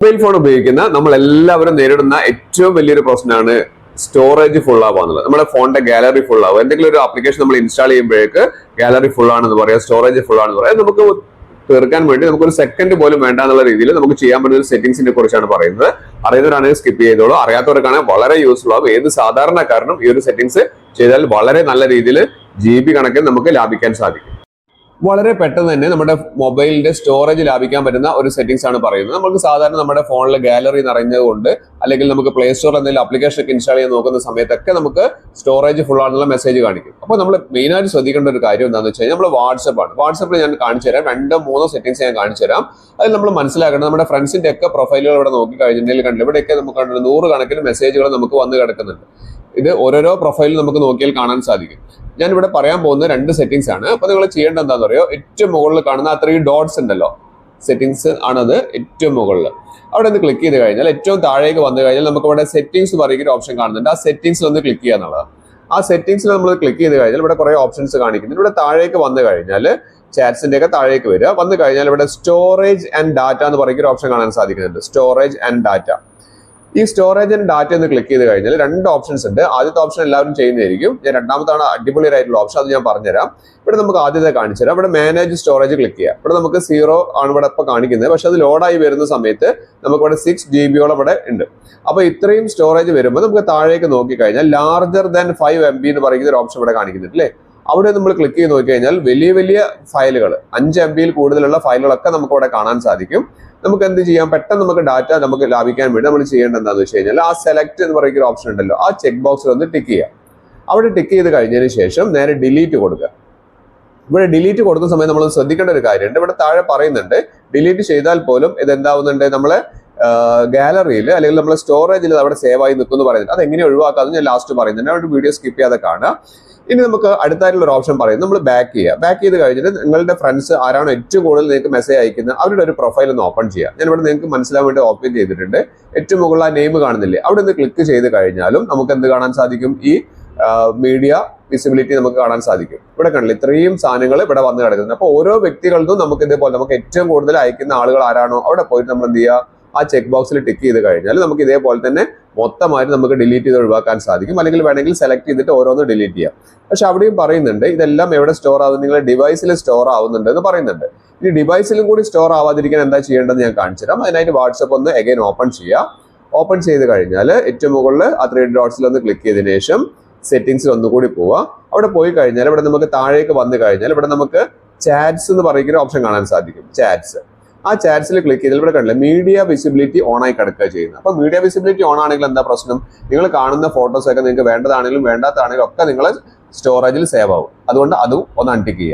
Mobile phone ഉപയോഗിക്കുന്ന നമ്മൾ എല്ലാവരും നേരിടുന്ന ഏറ്റവും വലിയൊരു പ്രശ്നമാണ് സ്റ്റോറേജ് ഫുൾ ആവുക എന്നുള്ളത്. നമ്മുടെ ഫോണിന്റെ ഗാലറി ഫുൾ ആവുക. എന്തെങ്കിലും ഒരു ആപ്ലിക്കേഷൻ നമ്മൾ ഇൻസ്റ്റാൾ ചെയ്യുമ്പോഴേക്ക് ഗാലറി ഫുൾ ആണെന്ന് പറയാം, സ്റ്റോറേജ് ഫുൾ ആണെന്ന് പറയാം. നമുക്ക് തീർക്കാൻ വേണ്ടി നമുക്കൊരു സെക്കൻഡ് പോലും വേണ്ട എന്നുള്ള രീതിയിൽ നമുക്ക് ചെയ്യാൻ പറ്റുന്ന ഒരു സെറ്റിംഗ്സിനെ കുറിച്ചാണ് പറയുന്നത്. അറിയുന്നവരാണെങ്കിൽ സ്കിപ്പ് ചെയ്തോളൂ, അറിയാത്തവർക്കാണെങ്കിൽ വളരെ യൂസ്ഫുൾ ആവും. ഏത് സാധാരണക്കാരനും ഈ ഒരു സെറ്റിംഗ്സ് ചെയ്താൽ വളരെ നല്ല രീതിയിൽ GB കണക്കിന് നമുക്ക് ലാഭിക്കാൻ സാധിക്കും. വളരെ പെട്ടെന്ന് തന്നെ നമ്മുടെ മൊബൈലിന്റെ സ്റ്റോറേജ് ലാഭിക്കാൻ പറ്റുന്ന ഒരു സെറ്റിംഗ്സ് ആണ് പറയുന്നത്. നമുക്ക് സാധാരണ നമ്മുടെ ഫോണിലെ ഗാലറി നിറഞ്ഞതുകൊണ്ട് അല്ലെങ്കിൽ നമുക്ക് പ്ലേ സ്റ്റോറിൽ എന്തെങ്കിലും ആപ്ലിക്കേഷൻ ഒക്കെ ഇൻസ്റ്റാൾ ചെയ്യാൻ നോക്കുന്ന സമയത്തൊക്കെ നമുക്ക് സ്റ്റോറേജ് ഫുൾ ആണെന്നുള്ള മെസ്സേജ് കാണിക്കും. അപ്പോൾ നമ്മൾ മെയിനായിട്ട് ശ്രദ്ധിക്കേണ്ട ഒരു കാര്യം എന്താണെന്ന് വെച്ച് കഴിഞ്ഞാൽ നമ്മൾ വാട്സപ്പിൽ ഞാൻ കാണിച്ചു തരാം. 2-3 സെറ്റിംഗ്സ് ഞാൻ കാണിച്ചു തരാം. അതിൽ നമ്മൾ മനസ്സിലാക്കേണ്ടത് നമ്മുടെ ഫ്രണ്ട്സിന്റെ ഒക്കെ പ്രൊഫൈലുകൾ ഇവിടെ നോക്കി കഴിഞ്ഞിട്ടുണ്ടെങ്കിൽ കണ്ടില്ല, ഇവിടെയൊക്കെ നമുക്ക് 100 കണക്കിന് മെസ്സേജുകൾ നമുക്ക് വന്ന് കിടക്കുന്നുണ്ട്. ഇത് ഓരോരോ പ്രൊഫൈലും നമുക്ക് നോക്കിയാൽ കാണാൻ സാധിക്കും. ഞാൻ ഇവിടെ പറയാൻ പോകുന്ന 2 സെറ്റിംഗ്സ് ആണ്. അപ്പൊ നിങ്ങൾ ചെയ്യേണ്ടത് എന്താണെന്ന് അറിയോ, ഏറ്റവും മുകളിൽ കാണുന്ന 3 ഡോട്ട്സ് ഉണ്ടല്ലോ, സെറ്റിംഗ്സ് ആണത് ഏറ്റവും മുകളിൽ. അവിടെ ഒന്ന് ക്ലിക്ക് ചെയ്ത് കഴിഞ്ഞാൽ ഏറ്റവും താഴേക്ക് വന്നു കഴിഞ്ഞാൽ നമുക്ക് ഇവിടെ സെറ്റിംഗ്സ് പറയുന്ന ഒരു ഓപ്ഷൻ കാണുന്നുണ്ട്. ആ സെറ്റിംഗ്സിൽ ഒന്ന് ക്ലിക്ക് ചെയ്യുക എന്നുള്ളത്. ആ സെറ്റിംഗ്സിൽ നമ്മൾ ക്ലിക്ക് ചെയ്ത് കഴിഞ്ഞാൽ ഇവിടെ കുറെ ഓപ്ഷൻസ് കാണിക്കുന്നുണ്ട്. ഇവിടെ താഴേക്ക് വന്നു കഴിഞ്ഞാൽ ചാറ്റ്സിന്റെ ഒക്കെ താഴേക്ക് വരിക. വന്നു കഴിഞ്ഞാൽ ഇവിടെ സ്റ്റോറേജ് ആൻഡ് ഡാറ്റ എന്ന് പറയുന്ന ഒരു ഓപ്ഷൻ കാണാൻ സാധിക്കുന്നുണ്ട്. Storage and data. ഈ സ്റ്റോറേജ് ആൻഡ് ഡാറ്റ എന്ന് ക്ലിക്ക് ചെയ്ത് കഴിഞ്ഞാൽ 2 ഓപ്ഷൻസ് ഉണ്ട്. ആദ്യത്തെ ഓപ്ഷൻ എല്ലാവരും ചെയ്യുന്നതായിരിക്കും. ഞാൻ രണ്ടാമത്താണ് അടിപൊളിയായിട്ടുള്ള ഓപ്ഷൻ, അത് ഞാൻ പറഞ്ഞുതരാം. ഇവിടെ നമുക്ക് ആദ്യത്തെ കാണിച്ചു തരാം. ഇവിടെ മാനേജ് സ്റ്റോറേജ് ക്ലിക്ക് ചെയ്യാം. ഇവിടെ നമുക്ക് 0 ആണ് ഇവിടെ ഇപ്പോൾ കാണിക്കുന്നത്. പക്ഷെ അത് ലോഡായി വരുന്ന സമയത്ത് നമുക്ക് ഇവിടെ 6 GB ഇവിടെ ഉണ്ട്. അപ്പൊ ഇത്രയും സ്റ്റോറേജ് വരുമ്പോൾ നമുക്ക് താഴേക്ക് നോക്കി കഴിഞ്ഞാൽ ലാർജർ ദാൻ 5 MB എന്ന് പറയുന്ന ഒരു ഓപ്ഷൻ ഇവിടെ കാണിക്കുന്നുണ്ട് അല്ലേ. അവിടെ നമ്മൾ ക്ലിക്ക് ചെയ്ത് നോക്കി കഴിഞ്ഞാൽ വലിയ വലിയ ഫയലുകൾ 5 MB കൂടുതലുള്ള ഫയലുകളൊക്കെ നമുക്ക് ഇവിടെ കാണാൻ സാധിക്കും. നമുക്ക് എന്ത് ചെയ്യാം, പെട്ടെന്ന് നമുക്ക് ഡാറ്റ നമുക്ക് ലാഭിക്കാൻ വേണ്ടി നമ്മൾ ചെയ്യേണ്ടത് എന്താണെന്ന് വെച്ച് കഴിഞ്ഞാൽ ആ സെലക്ട് എന്ന് പറയുന്ന ഒരു ഓപ്ഷൻ ഉണ്ടല്ലോ, ആ ചെക്ക് ബോക്സിൽ ഒന്ന് ടിക്ക് ചെയ്യാം. അവിടെ ടിക്ക് ചെയ്ത് കഴിഞ്ഞതിന് ശേഷം നേരെ ഡിലീറ്റ് കൊടുക്കുക. ഇവിടെ ഡിലീറ്റ് കൊടുക്കുന്ന സമയത്ത് നമ്മൾ ശ്രദ്ധിക്കേണ്ട ഒരു കാര്യമുണ്ട്. ഇവിടെ താഴെ പറയുന്നുണ്ട് ഡിലീറ്റ് ചെയ്താൽ പോലും ഇത് എന്താവുന്നുണ്ട്, നമ്മളെ ഗാലറിയിൽ അല്ലെങ്കിൽ നമ്മളെ സ്റ്റോറേജിൽ അവിടെ സേവ് ആയി നിൽക്കുന്നു പറയുന്നുണ്ട്. അത് എങ്ങനെ ഒഴിവാക്കാമെന്ന് ഞാൻ ലാസ്റ്റ് പറയുന്നുണ്ട്. അവിടെ വീഡിയോ സ്കിപ്പ് ചെയ്യാതെ കാണുക. ഇനി നമുക്ക് അടുത്തായിട്ടുള്ള ഒരു ഓപ്ഷൻ പറയുന്നത് നമ്മൾ ബാക്ക് ചെയ്യുക. ബാക്ക് ചെയ്ത് കഴിഞ്ഞിട്ട് നിങ്ങളുടെ ഫ്രണ്ട്സ് ആരാണോ ഏറ്റവും കൂടുതൽ നിങ്ങൾക്ക് മെസ്സേജ് അയക്കുന്നത് അവരുടെ ഒരു പ്രൊഫൈൽ ഒന്ന് ഓപ്പൺ ചെയ്യുക. ഞാൻ ഇവിടെ നിങ്ങൾക്ക് മനസ്സിലാൻ വേണ്ടി ഓപ്പൺ ചെയ്തിട്ടുണ്ട്. ഏറ്റവും മുകളിൽ ആ നെയിം കാണുന്നില്ലേ, അവിടെ ഒന്ന് ക്ലിക്ക് ചെയ്ത് കഴിഞ്ഞാലും നമുക്ക് എന്ത് കാണാൻ സാധിക്കും, ഈ മീഡിയ വിസിബിലിറ്റി നമുക്ക് കാണാൻ സാധിക്കും. ഇവിടെ കണ്ടില്ല, ഇത്രയും സാധനങ്ങൾ ഇവിടെ വന്ന് കിടക്കുന്നത്. അപ്പോൾ ഓരോ വ്യക്തികൾക്കും നമുക്ക് ഇതേപോലെ നമുക്ക് ഏറ്റവും കൂടുതൽ അയക്കുന്ന ആളുകൾ ആരാണോ അവിടെ പോയിട്ട് നമ്മൾ എന്ത് ചെയ്യുക, ആ ചെക്ക് ബോക്സിൽ ടിക്ക് ചെയ്ത് കഴിഞ്ഞാൽ നമുക്ക് ഇതേപോലെ തന്നെ മൊത്തമായിട്ട് നമുക്ക് ഡിലീറ്റ് ചെയ്ത് ഒഴിവാക്കാൻ സാധിക്കും. അല്ലെങ്കിൽ വേണമെങ്കിൽ സെലക്ട് ചെയ്തിട്ട് ഓരോന്ന് ഡിലീറ്റ് ചെയ്യാം. പക്ഷെ അവിടെയും പറയുന്നുണ്ട് ഇതെല്ലാം എവിടെ സ്റ്റോർ ആവുന്നത്, നിങ്ങളുടെ ഡിവൈസിൽ സ്റ്റോർ ആവുന്നുണ്ട് എന്ന് പറയുന്നുണ്ട്. ഇനി ഡിവൈസിലും കൂടി സ്റ്റോർ ആവാതിരിക്കാൻ എന്താ ചെയ്യേണ്ടത് ഞാൻ കാണിച്ചു തരാം. അതിനായിട്ട് വാട്സപ്പ് ഒന്ന് അഗൈൻ ഓപ്പൺ ചെയ്യുക. ഓപ്പൺ ചെയ്ത് കഴിഞ്ഞാൽ ഏറ്റവും മുകളിൽ ആ 3 ഡോട്ട്സിൽ ഒന്ന് ക്ലിക്ക് ചെയ്തതിനു ശേഷം സെറ്റിംഗ്സിൽ ഒന്നുകൂടി പോവുക. അവിടെ പോയി കഴിഞ്ഞാൽ ഇവിടെ നമുക്ക് താഴേക്ക് വന്നു കഴിഞ്ഞാൽ ഇവിടെ നമുക്ക് ചാറ്റ്സ് എന്ന് പറയുന്ന ഓപ്ഷൻ കാണാൻ സാധിക്കും. ചാറ്റ്സ്, ആ ചാറ്റ്സിൽ ക്ലിക്ക് ചെയ്താൽ ഇവിടെ കണ്ടില്ല മീഡിയ വിസിബിലിറ്റി ഓൺ ആയി കിടക്കുക ചെയ്യുന്നത്. അപ്പൊ മീഡിയ വിസിബിലിറ്റി ഓൺ ആണെങ്കിൽ എന്താ പ്രശ്നം, നിങ്ങൾ കാണുന്ന ഫോട്ടോസ് ഒക്കെ നിങ്ങൾക്ക് വേണ്ടതാണെങ്കിലും വേണ്ടാത്തതാണെങ്കിലും ഒക്കെ നിങ്ങൾ സ്റ്റോറേജിൽ സേവ് ആവും. അതുകൊണ്ട് അതും ഒന്ന് അൺടിക്ക് ചെയ്യുക.